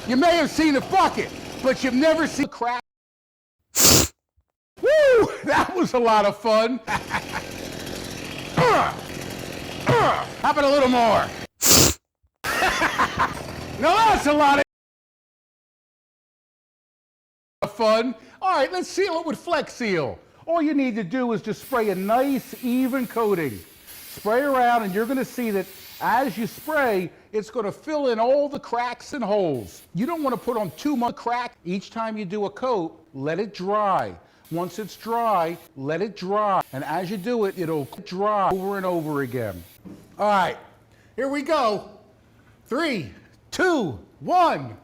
You may have seen a bucket, but you've never seen a crack. Woo! That was a lot of fun. How about a little more? No, that's a lot of fun. All right, let's seal it with Flex Seal. All you need to do is just spray a nice, even coating. Spray around, and you're going to see that as you spray, it's going to fill in all the cracks and holes. You don't want to put on too much crack. Each time you do a coat, let it dry. Once it's dry, let it dry. And as you do it, it'll dry over and over again. All right, here we go. 3, 2, 1.